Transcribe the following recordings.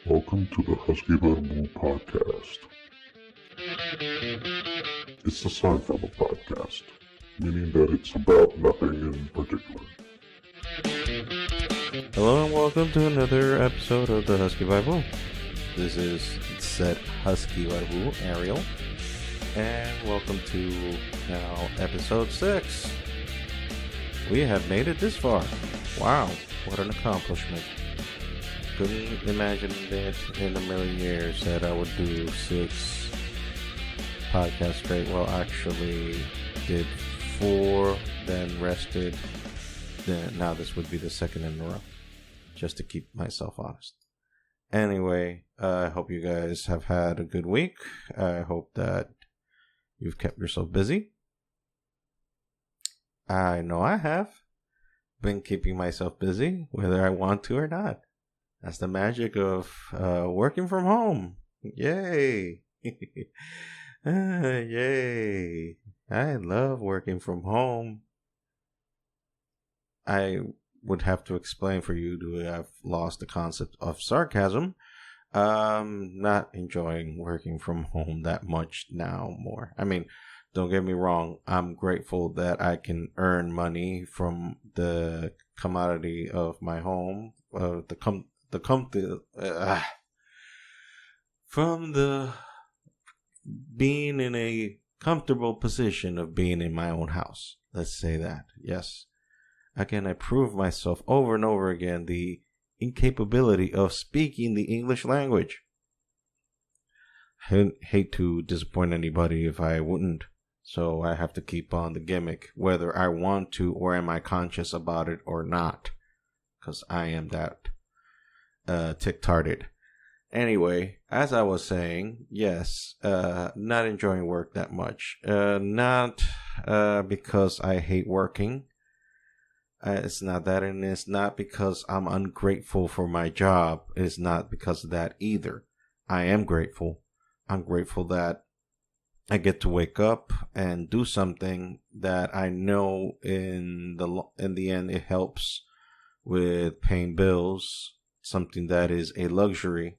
Welcome to the Husky Barbu podcast. It's a sci-fi podcast, meaning that it's about nothing in particular. Hello and welcome to another episode of the Husky Barbu. This is said Husky Barbu, Ariel, and welcome to now episode 6. We have made it this far. Wow, what an accomplishment. Couldn't imagine that in a million years that I would do 6 podcasts straight. Well, actually did 4, then rested. Then now this would be the second in a row, just to keep myself honest. Anyway, I hope you guys have had a good week. I hope that you've kept yourself busy. I know I have been keeping myself busy, whether I want to or not. That's the magic of working from home. Yay! Yay! I love working from home. I would have to explain for you to have lost the concept of sarcasm. Not enjoying working from home that much now more. I mean, don't get me wrong. I'm grateful that I can earn money from the commodity of my home, from the being in a comfortable position of being in my own house. Let's say that. Yes. Again, I prove myself over and over again the incapability of speaking the English language. I hate to disappoint anybody if I wouldn't. So I have to keep on the gimmick, whether I want to or am I conscious about it or not. Because I am that tick-tarded. Anyway, as I was saying, yes, not enjoying work that much. Not because I hate working. It's not that, and it's not because I'm ungrateful for my job. It's not because of that either. I am grateful. I'm grateful that I get to wake up and do something that I know in the end it helps with paying bills, something that is a luxury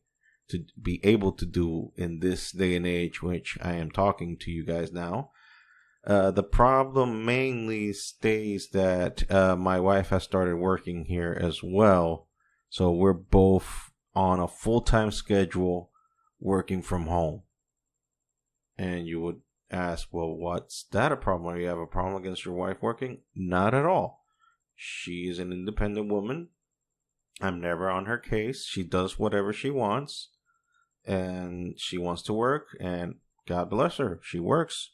to be able to do in this day and age, which I am talking to you guys now. The problem mainly stays that my wife has started working here as well. So we're both on a full-time schedule working from home. And you would ask, well, what's that a problem? You have a problem against your wife working? Not at all. She's an independent woman. I'm never on her case. She does whatever she wants. And she wants to work. And God bless her. She works.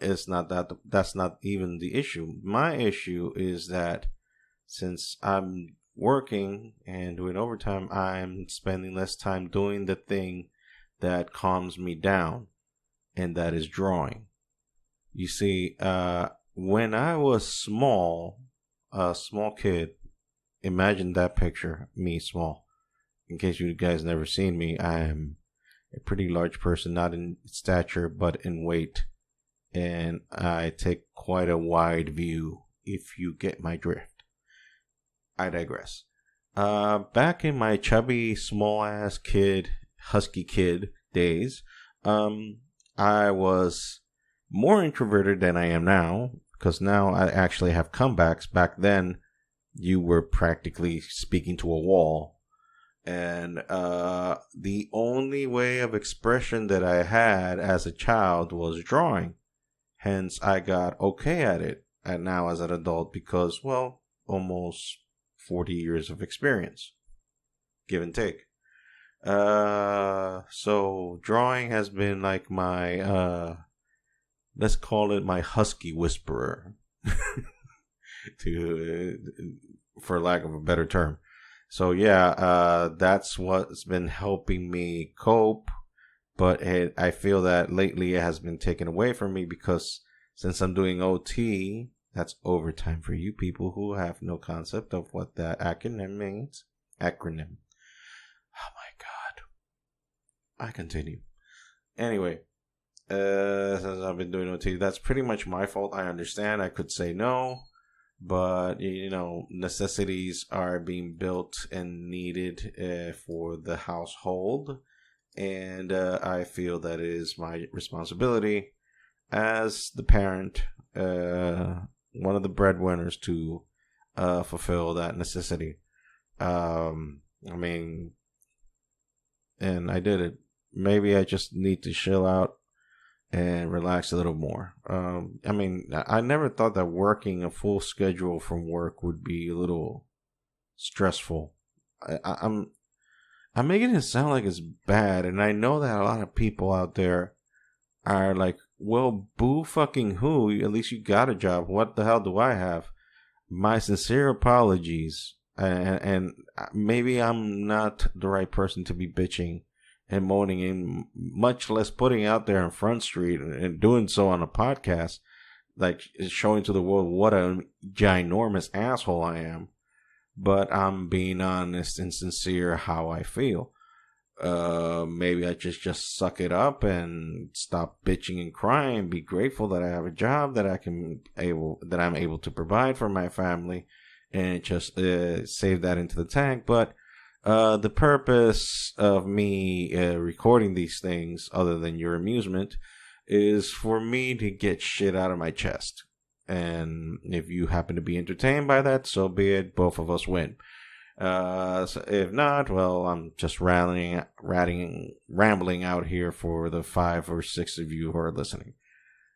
It's not that. That's not even the issue. My issue is that since I'm working and doing overtime, I'm spending less time doing the thing that calms me down, and that is drawing. You see, when I was a small kid, imagine that picture, me small. In case you guys never seen me, I am a pretty large person, not in stature, but in weight. And I take quite a wide view, if you get my drift. I digress. Back in my chubby, small-ass kid, husky kid days, I was more introverted than I am now, because now I actually have comebacks. Back then, you were practically speaking to a wall. And the only way of expression that I had as a child was drawing. Hence, I got okay at it, and now as an adult, because, well, almost 40 years of experience, give and take. So drawing has been like my, let's call it my husky whisperer, for lack of a better term. So yeah, that's what's been helping me cope. But I feel that lately it has been taken away from me because since I'm doing OT, that's overtime for you people who have no concept of what that acronym means. Acronym. Oh my God. I continue. Anyway, since I've been doing OT, that's pretty much my fault. I understand. I could say no. but necessities are being built and needed for the household, and I feel that it is my responsibility as the parent, one of the breadwinners, to fulfill that necessity. I mean, and I did it. Maybe I just need to chill out and relax a little more. I mean, I never thought that working a full schedule from work would be a little stressful. I'm making it sound like it's bad, and I know that a lot of people out there are like, well, boo fucking who? At least you got a job. What the hell do I have? My sincere apologies. And maybe I'm not the right person to be bitching and moaning, and much less putting out there on Front Street and doing so on a podcast, like showing to the world what a ginormous asshole I am. But I'm being honest and sincere how I feel. Maybe I just suck it up and stop bitching and crying. Be grateful that I have a job that I'm able to provide for my family, and just save that into the tank. But the purpose of me recording these things, other than your amusement, is for me to get shit out of my chest. And if you happen to be entertained by that, so be it. Both of us win. So if not, well, I'm just rambling out here for the 5 or 6 of you who are listening,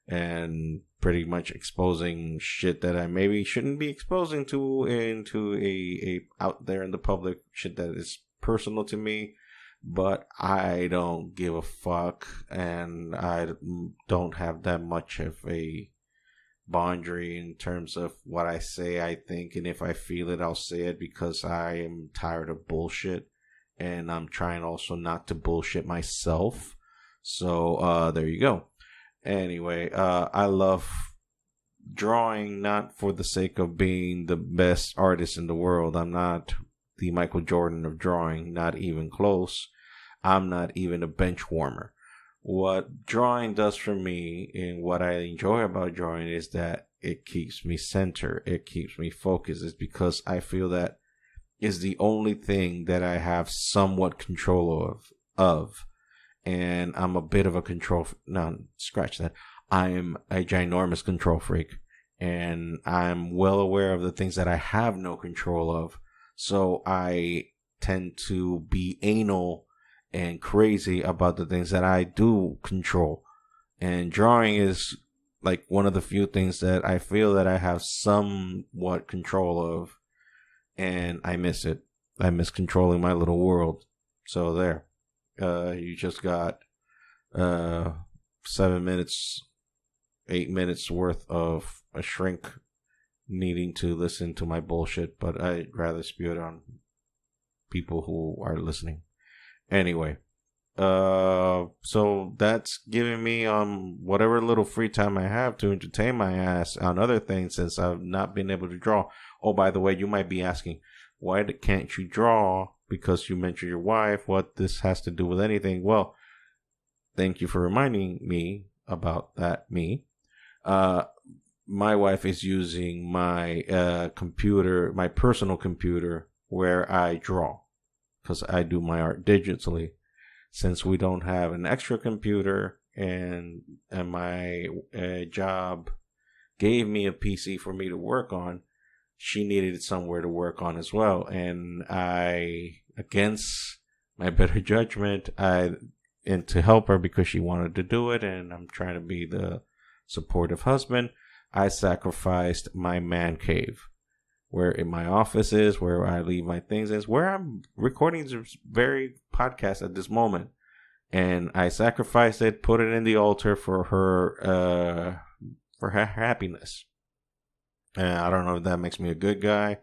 and pretty much exposing shit that I maybe shouldn't be exposing into a out there in the public, shit that is personal to me. But I don't give a fuck, and I don't have that much of a boundary in terms of what I say, I think, and if I feel it, I'll say it, because I am tired of bullshit, and I'm trying also not to bullshit myself. So there you go. Anyway, I love drawing, not for the sake of being the best artist in the world. I'm not the Michael Jordan of drawing, not even close. I'm not even a bench warmer. What drawing does for me, and what I enjoy about drawing, is that it keeps me centered. It keeps me focused. It's because I feel that is the only thing that I have somewhat control of. And I'm a bit of a scratch that. I am a ginormous control freak. And I'm well aware of the things that I have no control of. So I tend to be anal and crazy about the things that I do control. And drawing is like one of the few things that I feel that I have somewhat control of. And I miss it. I miss controlling my little world. So there. You just got 7 minutes, 8 minutes worth of a shrink needing to listen to my bullshit. But I'd rather spew it on people who are listening. Anyway, so that's giving me whatever little free time I have to entertain my ass on other things, since I've not been able to draw. Oh, by the way, you might be asking, why can't you draw? Because you mentioned your wife. What this has to do with anything? Well, thank you for reminding me about that. My wife is using my computer, my personal computer, where I draw, because I do my art digitally. Since we don't have an extra computer, and my job gave me a PC for me to work on, she needed somewhere to work on as well. And I, against my better judgment, and to help her because she wanted to do it, and I'm trying to be the supportive husband, I sacrificed my man cave, where in my office is, where I leave my things is, where I'm recording this very podcast at this moment. And I sacrificed it, put it in the altar for her happiness. And I don't know if that makes me a good guy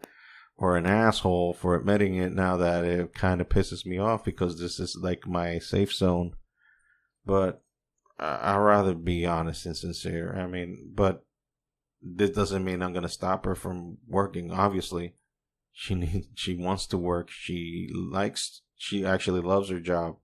or an asshole for admitting it, now that it kind of pisses me off, because this is like my safe zone. But I'd rather be honest and sincere. I mean, but this doesn't mean I'm going to stop her from working. Obviously, she wants to work. She actually loves her job.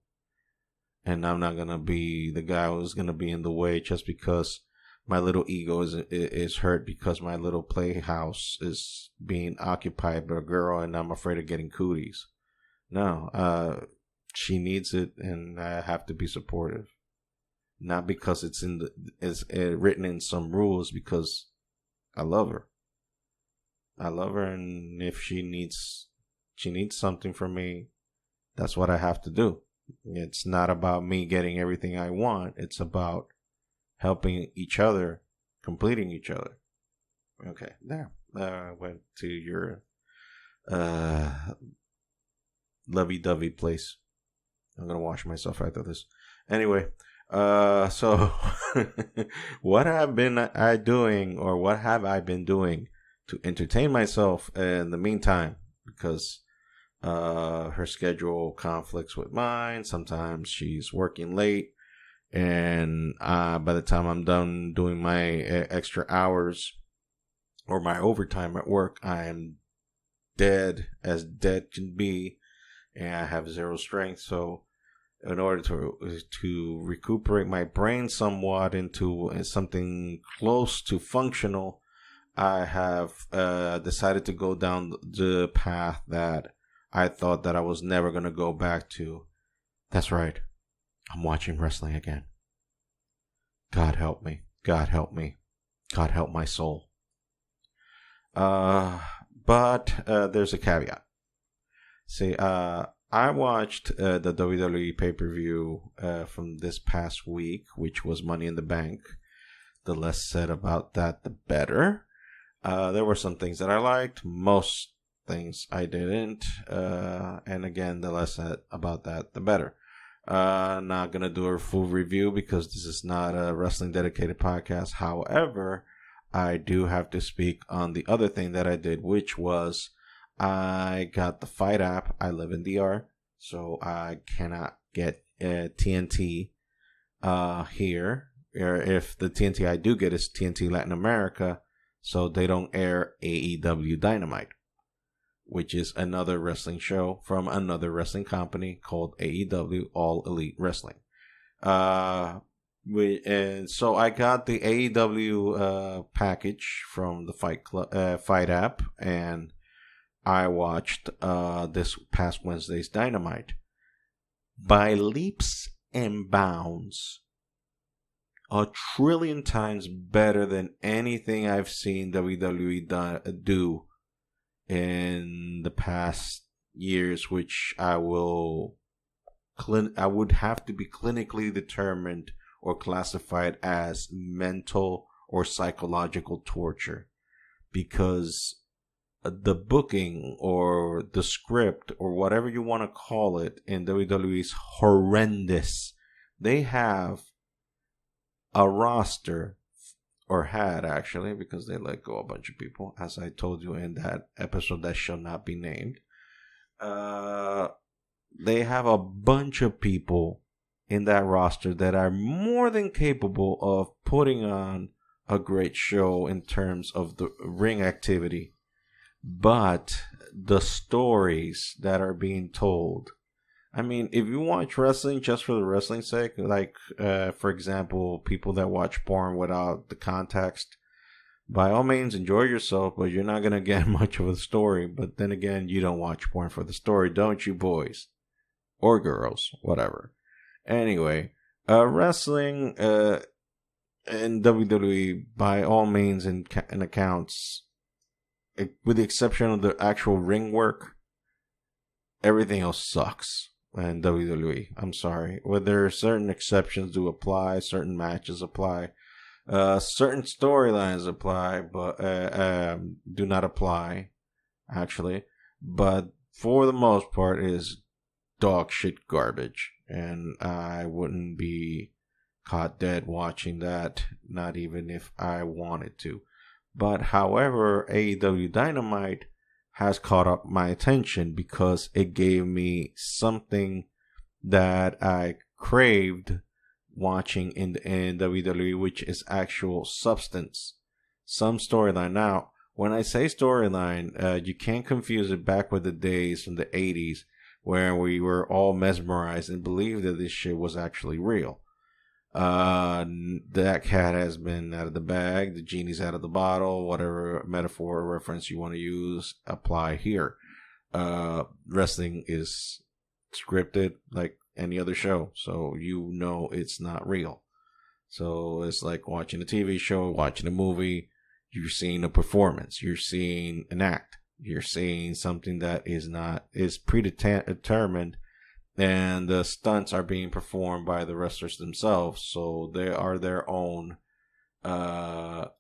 And I'm not going to be the guy who's going to be in the way just because my little ego is hurt because my little playhouse is being occupied by a girl and I'm afraid of getting cooties. No, she needs it, and I have to be supportive. Not because it's written in some rules, because I love her. I love her, and if she needs something from me, that's what I have to do. It's not about me getting everything I want. It's about helping each other, completing each other. Okay, there. Went to your lovey-dovey place. I'm gonna wash myself after this. Anyway, so what have I been doing to entertain myself in the meantime? Because her schedule conflicts with mine. Sometimes she's working late, and by the time I'm done doing my extra hours or my overtime at work, I'm dead as dead can be, and I have zero strength. So in order to recuperate my brain somewhat into something close to functional, I have decided to go down the path that I thought that I was never going to go back to. That's right. I'm watching wrestling again. God help me. God help me. God help my soul. But there's a caveat. See, I watched the WWE pay-per-view from this past week, which was Money in the Bank. The less said about that, the better. There were some things that I liked. Most things I didn't. And again, the less said about that, the better. Not going to do a full review because this is not a wrestling dedicated podcast. However, I do have to speak on the other thing that I did, which was I got the Fight app. I live in DR, so I cannot get TNT here. Or if the TNT I do get is TNT Latin America, so they don't air AEW Dynamite, which is another wrestling show from another wrestling company called AEW All Elite Wrestling. And so I got the AEW package from the Fight app, and I watched this past Wednesday's Dynamite. By leaps and bounds, 1,000,000,000 times better than anything I've seen WWE do in the past years, which I would have to be clinically determined or classified as mental or psychological torture, because the booking or the script or whatever you want to call it in WWE is horrendous. They have a roster, or had actually, because they let go a bunch of people, as I told you in that episode that shall not be named. They have a bunch of people in that roster that are more than capable of putting on a great show in terms of the ring activity. But the stories that are being told, I mean, if you watch wrestling just for the wrestling's sake, like, for example, people that watch porn without the context, by all means, enjoy yourself, but you're not going to get much of a story. But then again, you don't watch porn for the story, don't you, boys? Or girls, whatever. Anyway, wrestling in WWE, by all means, in accounts, with the exception of the actual ring work, everything else sucks in WWE. I'm sorry. Whether certain exceptions do apply, certain matches apply, certain storylines apply, but do not apply, actually. But for the most part, is dog shit garbage. And I wouldn't be caught dead watching that, not even if I wanted to. But however, AEW Dynamite has caught up my attention because it gave me something that I craved watching in WWE, which is actual substance. Some storyline. Now, when I say storyline, you can't confuse it back with the days from the 80s where we were all mesmerized and believed that this shit was actually real. That cat has been out of the bag. The genie's out of the bottle. Whatever metaphor or reference you want to use, apply here. Wrestling is scripted like any other show, so you know it's not real. So it's like watching a TV show, watching a movie. You're seeing a performance. You're seeing an act. You're seeing something that is predetermined, and the stunts are being performed by the wrestlers themselves. So they are their own. How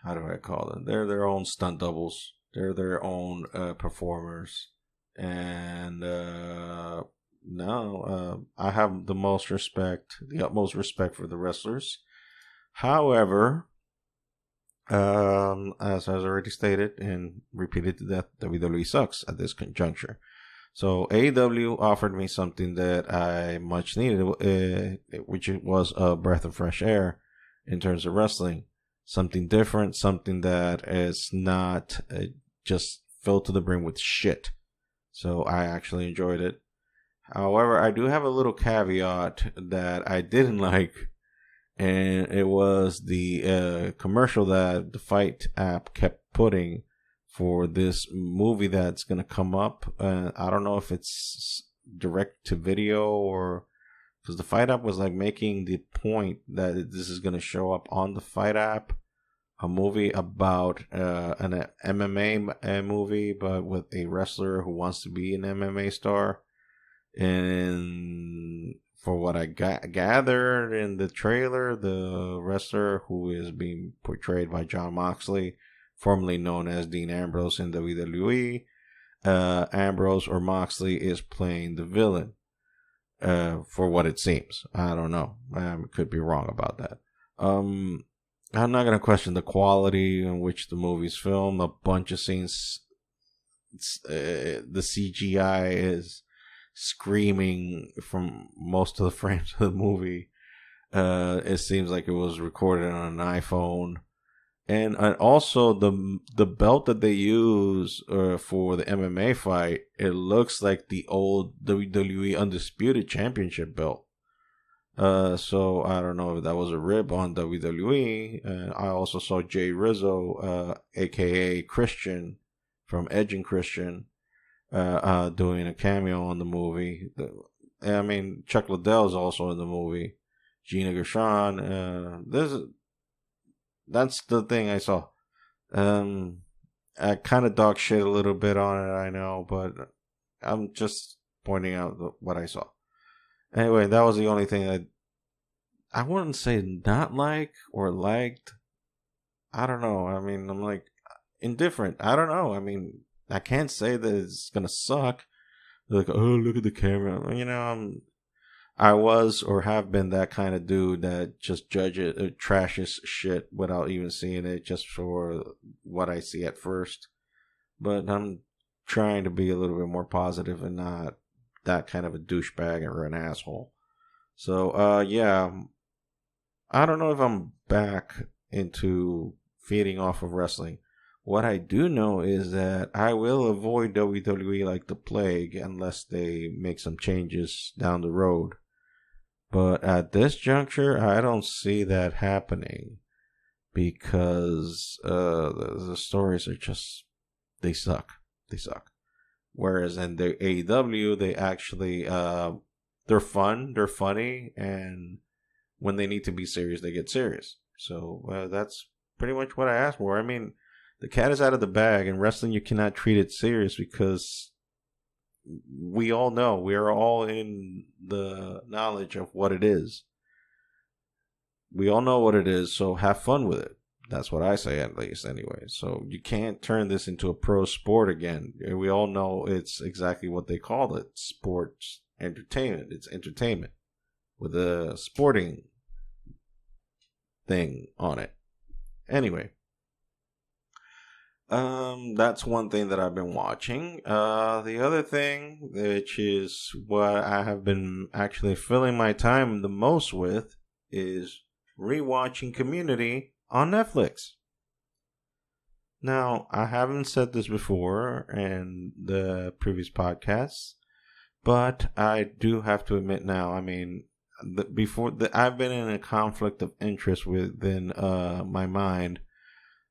do I call them? They're their own stunt doubles. They're their own performers, and no, I have the utmost respect for the wrestlers. However, as I was already stated and repeated to death, WWE sucks at this conjuncture. So AEW offered me something that I much needed, which was a breath of fresh air in terms of wrestling. Something different, something that is not just filled to the brim with shit. So I actually enjoyed it. However, I do have a little caveat that I didn't like, and it was the commercial that the Fight app kept putting for this movie that's going to come up. I don't know if it's direct to video or... Because the Fight app was like making the point that this is going to show up on the Fight app. A movie about an MMA movie, but with a wrestler who wants to be an MMA star. And for what I gathered in the trailer, the wrestler who is being portrayed by Jon Moxley, formerly known as Dean Ambrose in WWE, Ambrose or Moxley is playing the villain. For what it seems. I don't know. I could be wrong about that. I'm not going to question the quality in which the movie's filmed. A bunch of scenes, the CGI is screaming from most of the frames of the movie. It seems like it was recorded on an iPhone. And also the belt that they use for the MMA fight, it looks like the old WWE Undisputed Championship belt. So I don't know if that was a rib on WWE. I also saw Jay Rizzo, aka Christian from Edge and Christian, doing a cameo on the movie. I mean, Chuck Liddell's also in the movie. Gina Gershon. That's the thing I saw. I kind of dog shit a little bit on it, I know, but I'm just pointing out what I saw. Anyway, that was the only thing that I wouldn't say not like or liked. I don't know. I mean, I'm like indifferent. I don't know. I mean, I can't say that it's gonna suck. They're like, oh, look at the camera. You know, I was or have been that kind of dude that just trashes shit without even seeing it, just for what I see at first. But I'm trying to be a little bit more positive and not that kind of a douchebag or an asshole. So, yeah, I don't know if I'm back into feeding off of wrestling. What I do know is that I will avoid WWE like the plague unless they make some changes down the road. But at this juncture, I don't see that happening because the stories are just, they suck. They suck. Whereas in the AEW, they actually, they're fun, they're funny, and when they need to be serious, they get serious. So that's pretty much what I asked for. I mean, the cat is out of the bag. In wrestling, you cannot treat it serious because we all know, we are all in the knowledge of what it is. We all know what it is, so have fun with it. That's what I say, at least, anyway. So you can't turn this into a pro sport again. We all know it's exactly what they call it, sports entertainment. It's entertainment with a sporting thing on it. Anyway. That's one thing that I've been watching. The other thing, which is what I have been actually filling my time the most with, is rewatching Community on Netflix. Now, I haven't said this before in the previous podcasts, but I do have to admit now, I mean, I've been in a conflict of interest within my mind,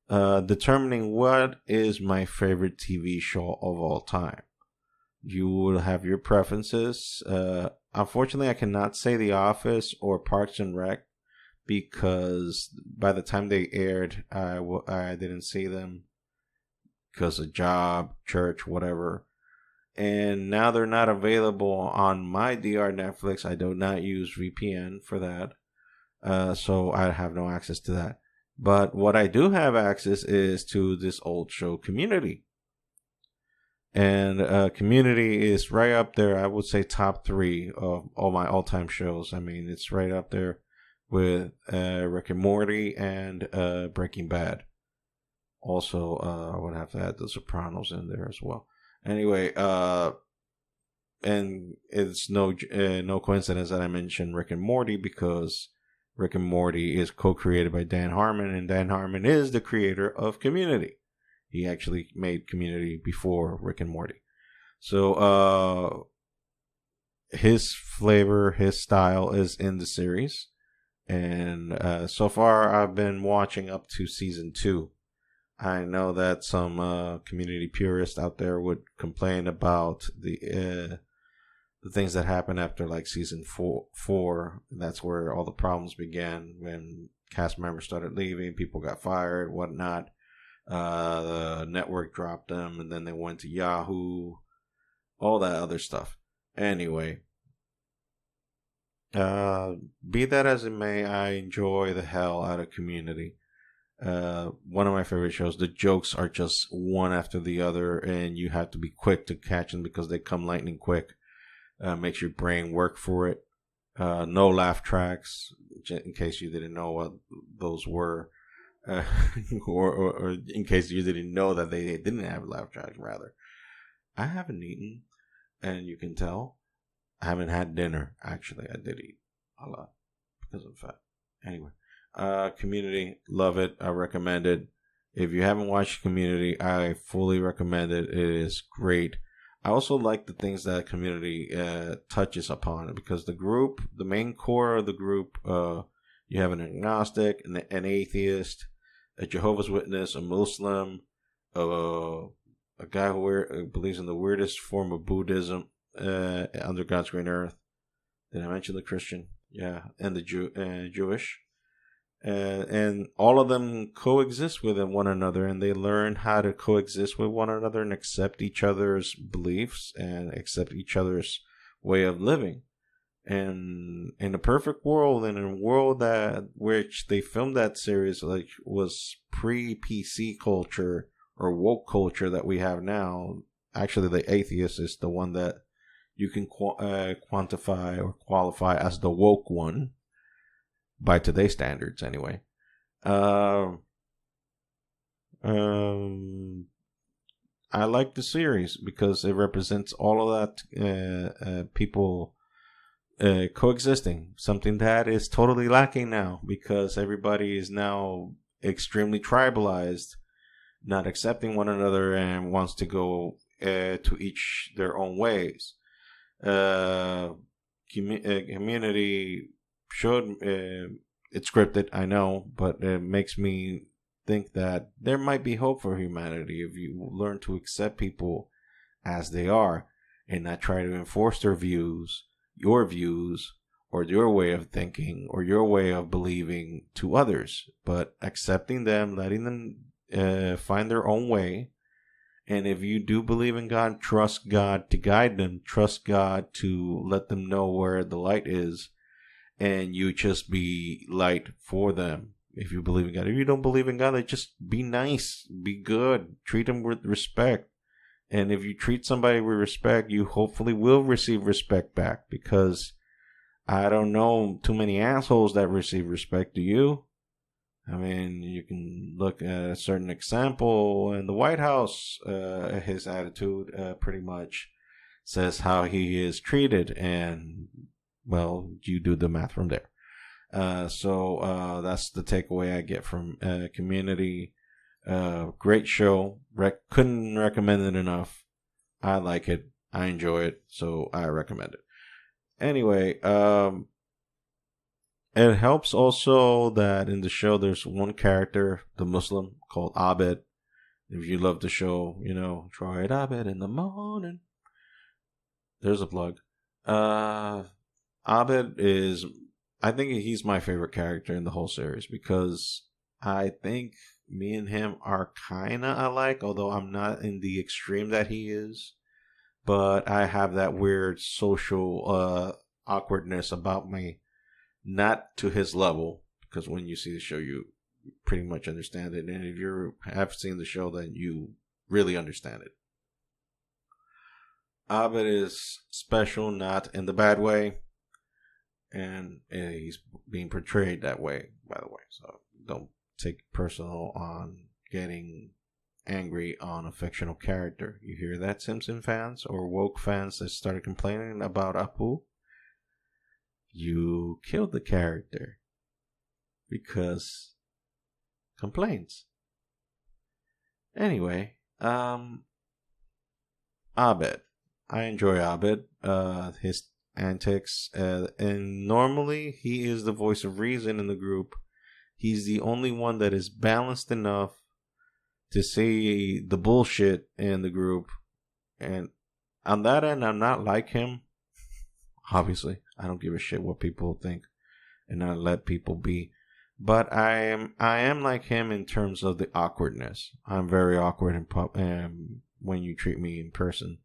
determining what is my favorite TV show of all time. You will have your preferences. Unfortunately, I cannot say The Office or Parks and Rec because by the time they aired, I didn't see them because of job, church, whatever. And now they're not available on my DR Netflix. I do not use VPN for that, so I have no access to that. But what I do have access is to this old show, Community. And Community is right up there. I would say top 3 of all my all-time shows. I mean, it's right up there with Rick and Morty and Breaking Bad. Also, I would have to add The Sopranos in there as well. Anyway, and it's no coincidence that I mentioned Rick and Morty because Rick and Morty is co-created by Dan Harmon, and Dan Harmon is the creator of Community. He actually made Community before Rick and Morty. So his flavor, his style is in the series. And so far I've been watching up to season 2. I know that some Community purists out there would complain about the things that happened after like season 4. That's where all the problems began when cast members started leaving, people got fired, whatnot. The network dropped them, and then they went to Yahoo, all that other stuff. Anyway, be that as it may, I enjoy the hell out of Community. One of my favorite shows. The jokes are just one after the other, and you have to be quick to catch them because they come lightning quick. Makes your brain work for it. No laugh tracks, in case you didn't know what those were. Or in case you didn't know that they didn't have laugh tracks, rather. I haven't eaten, and you can tell. I haven't had dinner. Actually, I did eat a lot because I'm fat. Anyway, Community, love it. I recommend it. If you haven't watched Community, I fully recommend it. It is great. I also like the things that Community touches upon because the main core of the group, you have an agnostic, an atheist, a Jehovah's Witness, a Muslim, a guy who believes in the weirdest form of Buddhism under God's green earth. Did I mention the Christian? Yeah, and the Jewish. And all of them coexist with one another, and they learn how to coexist with one another and accept each other's beliefs and accept each other's way of living. And in a perfect world, and in a world which they filmed that series like was pre-PC culture or woke culture that we have now. Actually, the atheist is the one that you can quantify or qualify as the woke one by today's standards, anyway. I like the series because it represents all of that people coexisting, something that is totally lacking now because everybody is now extremely tribalized, not accepting one another, and wants to go to each their own ways. Community showed it's scripted, I know, but it makes me think that there might be hope for humanity if you learn to accept people as they are and not try to enforce their views, your views, or your way of thinking or your way of believing to others, but accepting them, letting them find their own way. And if you do believe in God, trust God to guide them, trust God to let them know where the light is, and you just be light for them. If you believe in God, if you don't believe in God, then just be nice, be good, treat them with respect. And if you treat somebody with respect, you hopefully will receive respect back, because I don't know too many assholes that receive respect. Do you? I mean, you can look at a certain example in the White House. His attitude pretty much says how he is treated, and well, you do the math from there. So that's the takeaway I get from Community. Great show. Couldn't recommend it enough. I like it. I enjoy it. So I recommend it. Anyway, It helps also that in the show there's one character, the Muslim, called Abed. If you love the show, try it Abed in the morning. There's a plug. Abed I think he's my favorite character in the whole series because I think me and him are kind of alike, although I'm not in the extreme that he is. But I have that weird social awkwardness about me, not to his level, because when you see the show, you pretty much understand it. And if you have seen the show, then you really understand it. Abed is special, not in the bad way. And he's being portrayed that way, by the way. So don't take personal on getting angry on a fictional character. You hear that, Simpson fans or woke fans that started complaining about Apu? You killed the character because complaints. Anyway, Abed. I enjoy Abed. His antics, and normally he is the voice of reason in the group. He's the only one that is balanced enough to say the bullshit in the group, and on that end I'm not like him. Obviously I don't give a shit what people think, and I let people be, but I am like him in terms of the awkwardness. I'm very awkward when you treat me in person,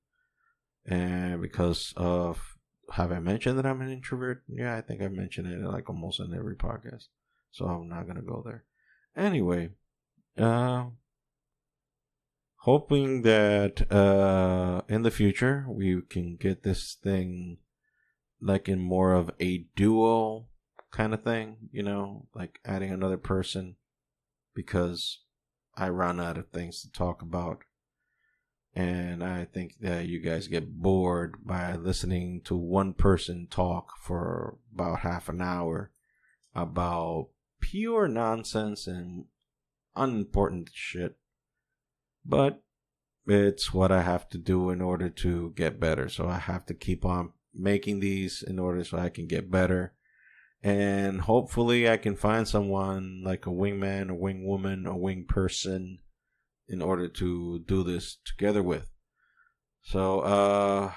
and because of, have I mentioned that I'm an introvert? Yeah, I think I mentioned it like almost in every podcast. So I'm not going to go there. Anyway, hoping that in the future we can get this thing like in more of a duo kind of thing, like adding another person, because I run out of things to talk about. And I think that you guys get bored by listening to one person talk for about half an hour about pure nonsense and unimportant shit. But it's what I have to do in order to get better. So I have to keep on making these in order so I can get better. And hopefully I can find someone like a wingman, a wingwoman, a wing person in order to do this together with. So,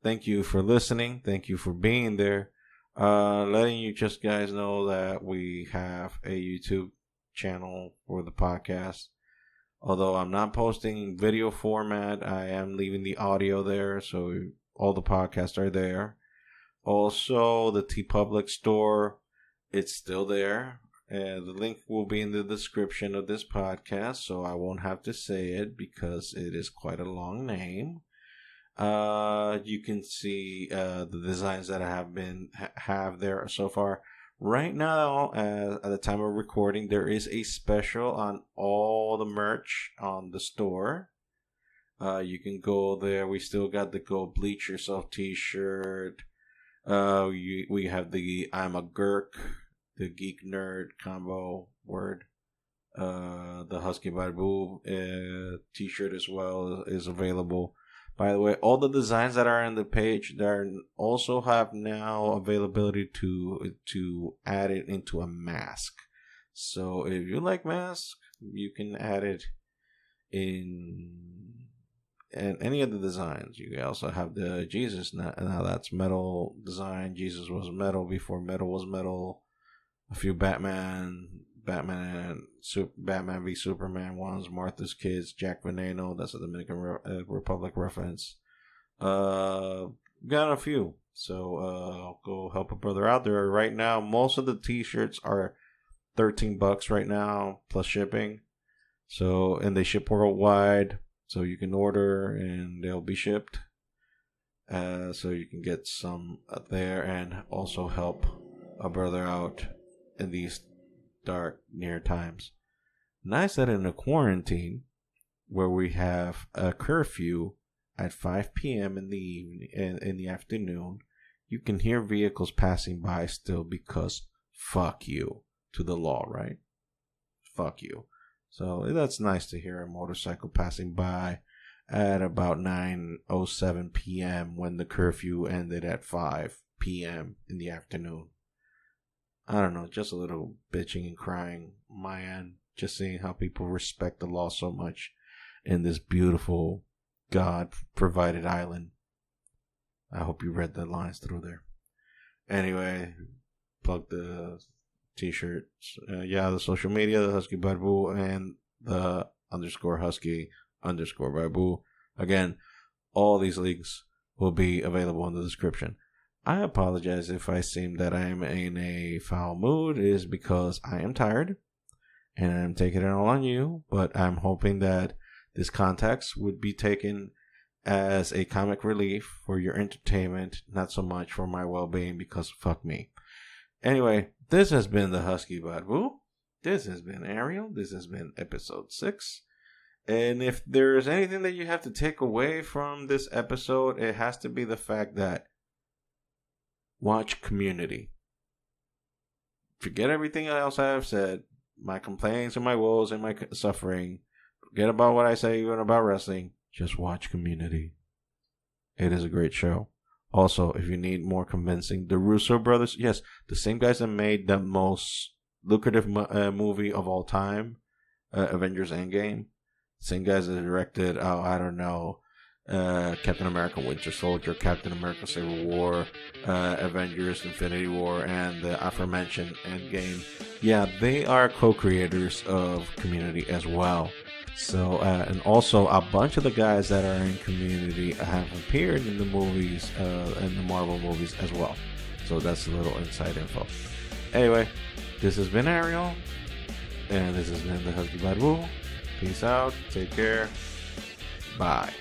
thank you for listening. Thank you for being there. Letting you just guys know that we have a YouTube channel for the podcast. Although I'm not posting video format, I am leaving the audio there, so all the podcasts are there. Also, the TeePublic store, it's still there. The link will be in the description of this podcast, so I won't have to say it because it is quite a long name. You can see the designs that I have there so far. Right now, at the time of recording, there is a special on all the merch on the store. You can go there. We still got the Go Bleach Yourself t-shirt. We have the I'm a Gurk, the Geek Nerd combo word. The Husky Barbu t-shirt as well is available. By the way, all the designs that are on the page, there also have now availability to add it into a mask. So if you like masks, you can add it in any of the designs. You also have the Jesus. Now that's metal design. Jesus was metal before metal was metal. A few Batman v Superman ones, Martha's Kids, Jack Veneno, that's a Dominican Republic reference. Got a few, so go help a brother out there. Right now, most of the t-shirts are $13 right now, plus shipping. So, and they ship worldwide, so you can order and they'll be shipped. So you can get some there and also help a brother out in these dark near times. Nice that in a quarantine where we have a curfew at 5 p.m. in the evening, in the afternoon, you can hear vehicles passing by still because fuck you to the law, right? Fuck you. So that's nice to hear a motorcycle passing by at about 9:07 p.m. when the curfew ended at 5 p.m. in the afternoon. I don't know, just a little bitching and crying on my end. Just seeing how people respect the law so much in this beautiful God-provided island. I hope you read the lines through there. Anyway, plug the t-shirts. The social media, the Husky Barbu and the _Husky_Barbu. Again, all these links will be available in the description. I apologize if I seem that I am in a foul mood. It is because I am tired and I'm taking it all on you, but I'm hoping that this context would be taken as a comic relief for your entertainment, not so much for my well-being, because fuck me. Anyway, this has been the Husky Barbu. This has been Ariel. This has been episode 6. And if there's anything that you have to take away from this episode, it has to be the fact that watch Community. Forget everything else I have said, my complaints and my woes and my suffering. Forget about what I say even about wrestling. Just watch Community. It is a great show. Also, if you need more convincing, the Russo brothers, yes, the same guys that made the most lucrative movie of all time, Avengers Endgame. Same guys that directed, Captain America Winter Soldier, Captain America Civil War, Avengers Infinity War, and the aforementioned Endgame. Yeah, they are co-creators of Community as well. So, and also a bunch of the guys that are in Community have appeared in the movies, in the Marvel movies as well. So that's a little inside info. Anyway, this has been Ariel, and this has been the Husky Barbu. Peace out, take care, bye.